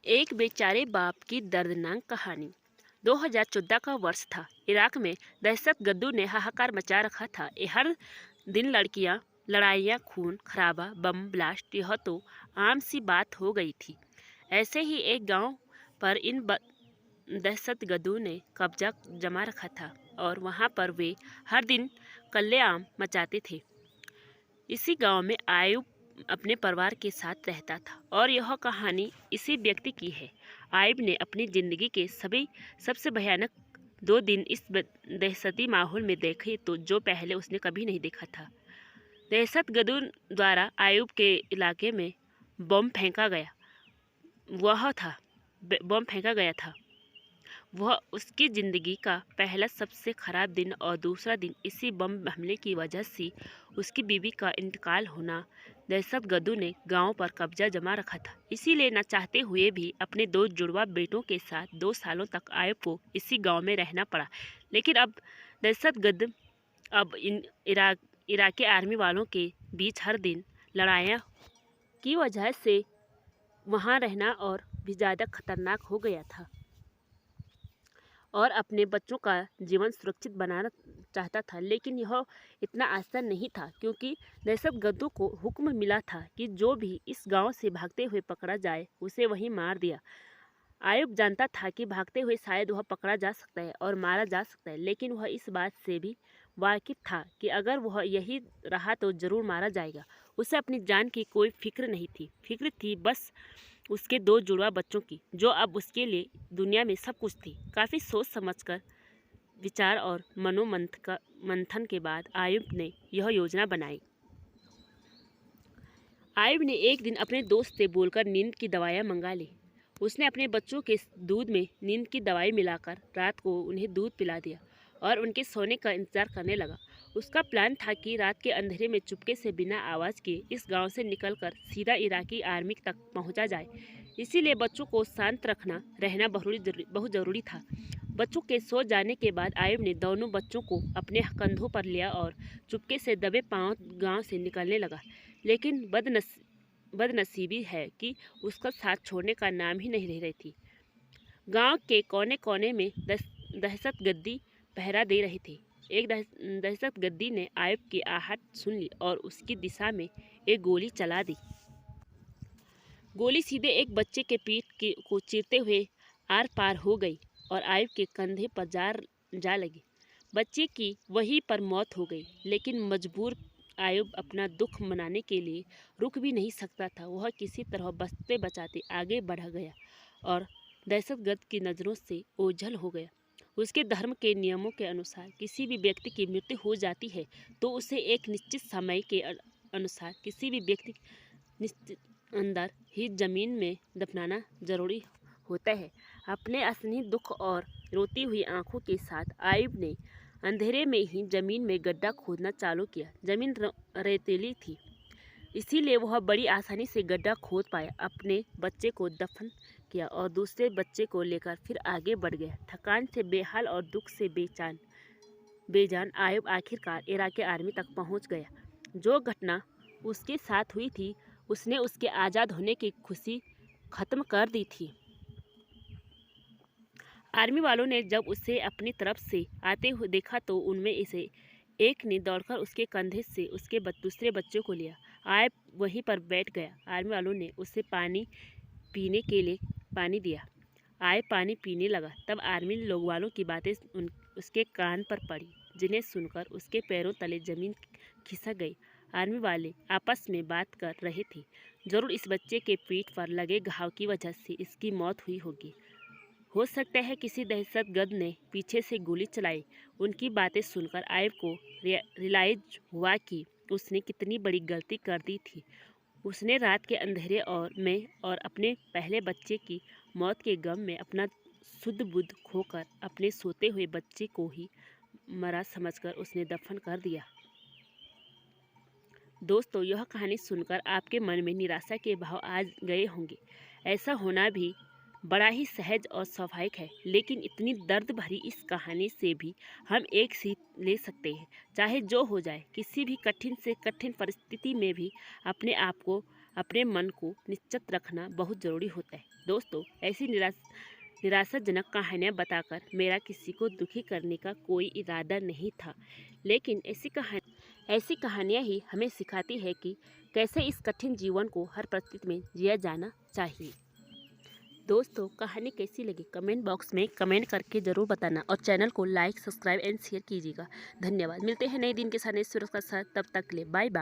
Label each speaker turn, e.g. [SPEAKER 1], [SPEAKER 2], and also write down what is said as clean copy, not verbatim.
[SPEAKER 1] एक बेचारे बाप की दर्दनाक कहानी। 2014 का वर्ष था। इराक में दहशतगर्दों ने हाहाकार मचा रखा था। हर दिन लड़ाइयाँ, खून खराबा, बम ब्लास्ट, यह तो आम सी बात हो गई थी। ऐसे ही एक गांव पर दहशतगर्दों ने कब्जा जमा रखा था और वहां पर वे हर दिन कल्लेआम मचाते थे। इसी गांव में आयुब अपने परिवार के साथ रहता था और यह कहानी इसी व्यक्ति की है। आयुब ने अपनी जिंदगी के सबसे भयानक 2 दिन इस दहशती माहौल में देखे तो जो पहले उसने कभी नहीं देखा था। दहशतगर्दों द्वारा आयुब के इलाके में बम फेंका गया बम फेंका गया था। वह उसकी ज़िंदगी का पहला सबसे ख़राब दिन और दूसरा दिन इसी बम हमले की वजह से उसकी बीवी का इंतकाल होना। दहशतगर्दों ने गांव पर कब्जा जमा रखा था, इसीलिए न चाहते हुए भी अपने 2 जुड़वा बेटों के साथ 2 सालों तक आयुब को इसी गांव में रहना पड़ा। लेकिन अब दहशतगर्द अब इराकी आर्मी वालों के बीच हर दिन लड़ाइयाँ की वजह से वहाँ रहना और भी ज़्यादा खतरनाक हो गया था और अपने बच्चों का जीवन सुरक्षित बनाना चाहता था। लेकिन यह इतना आसान नहीं था, क्योंकि दहशतगर्दों को हुक्म मिला था कि जो भी इस गांव से भागते हुए पकड़ा जाए उसे वहीं मार दिया। आयुब जानता था कि भागते हुए शायद वह पकड़ा जा सकता है और मारा जा सकता है, लेकिन वह इस बात से भी वाकिफ था कि अगर वह यही रहा तो ज़रूर मारा जाएगा। उसे अपनी जान की कोई फिक्र नहीं थी। फिक्र थी बस उसके 2 जुड़वा बच्चों की, जो अब उसके लिए दुनिया में सब कुछ थी। काफ़ी सोच समझकर, विचार और मंथन के बाद आयुब ने यह योजना बनाई। आयुब ने एक दिन अपने दोस्त से बोलकर नींद की दवाइयाँ मंगा ली। उसने अपने बच्चों के दूध में नींद की दवाई मिलाकर रात को उन्हें दूध पिला दिया और उनके सोने का इंतजार करने लगा। उसका प्लान था कि रात के अंधेरे में चुपके से बिना आवाज़ किए इस गांव से निकलकर सीधा इराकी आर्मी तक पहुंचा जाए। इसीलिए बच्चों को शांत रहना बहुत ज़रूरी था। बच्चों के सो जाने के बाद आयुब ने दोनों बच्चों को अपने कंधों पर लिया और चुपके से दबे पांव गांव से निकलने लगा। लेकिन बदनसीबी है कि उसका साथ छोड़ने का नाम ही नहीं ले रही थी। गांव के कोने कोने में दहशतगर्दी पहरा दे रहे थे। एक दहशतगर्दी ने आयुब की आहट सुन ली और उसकी दिशा में एक गोली चला दी। गोली सीधे एक बच्चे के को चीरते हुए आर पार हो गई और आयुब के कंधे पर जा लगी। बच्चे की वहीं पर मौत हो गई, लेकिन मजबूर आयुब अपना दुख मनाने के लिए रुक भी नहीं सकता था। वह किसी तरह बचते बचाते आगे बढ़ गया और दहशतगर्द की नज़रों से ओझल हो गया। उसके धर्म के नियमों के अनुसार किसी भी व्यक्ति की मृत्यु हो जाती है तो उसे एक निश्चित समय के अनुसार किसी भी व्यक्ति निश्चित अंदर ही जमीन में दफनाना जरूरी होता है। अपने असली दुख और रोती हुई आंखों के साथ आयुब ने अंधेरे में ही जमीन में गड्ढा खोदना चालू किया। जमीन रेतीली थी, इसीलिए वह बड़ी आसानी से गड्ढा खोद पाया। अपने बच्चे को दफन किया और दूसरे बच्चे को लेकर फिर आगे बढ़ गया। थकान से बेहाल और दुख से बेजान आयुब आखिरकार इराकी आर्मी तक पहुंच गया। जो घटना उसके साथ हुई थी उसने उसके आज़ाद होने की खुशी खत्म कर दी थी। आर्मी वालों ने जब उसे अपनी तरफ से आते हुए देखा तो उनमें से एक ने दौड़कर उसके कंधे से उसके दूसरे बच्चे को लिया। आयुब वहीं पर बैठ गया। आर्मी वालों ने उसे पानी पीने के लिए पानी दिया। आयुब पानी पीने लगा। तब आर्मी लोग वालों की बातें उसके कान पर पड़ी, जिन्हें सुनकर उसके पैरों तले जमीन खिसक गई। आर्मी वाले आपस में बात कर रहे थे, जरूर इस बच्चे के पीठ पर लगे घाव की वजह से इसकी मौत हुई होगी। हो सकता है किसी दहशतगर्द ने पीछे से गोली चलाई। उनकी बातें सुनकर आयुब को रियलाइज हुआ कि उसने कितनी बड़ी गलती कर दी थी। उसने रात के अंधेरे और अपने पहले बच्चे की मौत के गम में अपना शुद्ध बुद्ध खोकर अपने सोते हुए बच्चे को ही मरा समझकर उसने दफन कर दिया। दोस्तों, यह कहानी सुनकर आपके मन में निराशा के भाव आ गए होंगे। ऐसा होना भी बड़ा ही सहज और स्वाभाविक है, लेकिन इतनी दर्द भरी इस कहानी से भी हम एक सीख ले सकते हैं। चाहे जो हो जाए, किसी भी कठिन से कठिन परिस्थिति में भी अपने आप को अपने मन को निश्चित रखना बहुत ज़रूरी होता है। दोस्तों, ऐसी निराशाजनक कहानियाँ बताकर मेरा किसी को दुखी करने का कोई इरादा नहीं था, लेकिन ऐसी कहानियाँ ही हमें सिखाती है कि कैसे इस कठिन जीवन को हर परिस्थिति में जिया जाना चाहिए। दोस्तों, कहानी कैसी लगी कमेंट बॉक्स में कमेंट करके ज़रूर बताना और चैनल को लाइक, सब्सक्राइब एंड शेयर कीजिएगा। धन्यवाद। मिलते हैं नए दिन के साथ, नए सूरज के साथ। तब तक के लिए बाय बाय।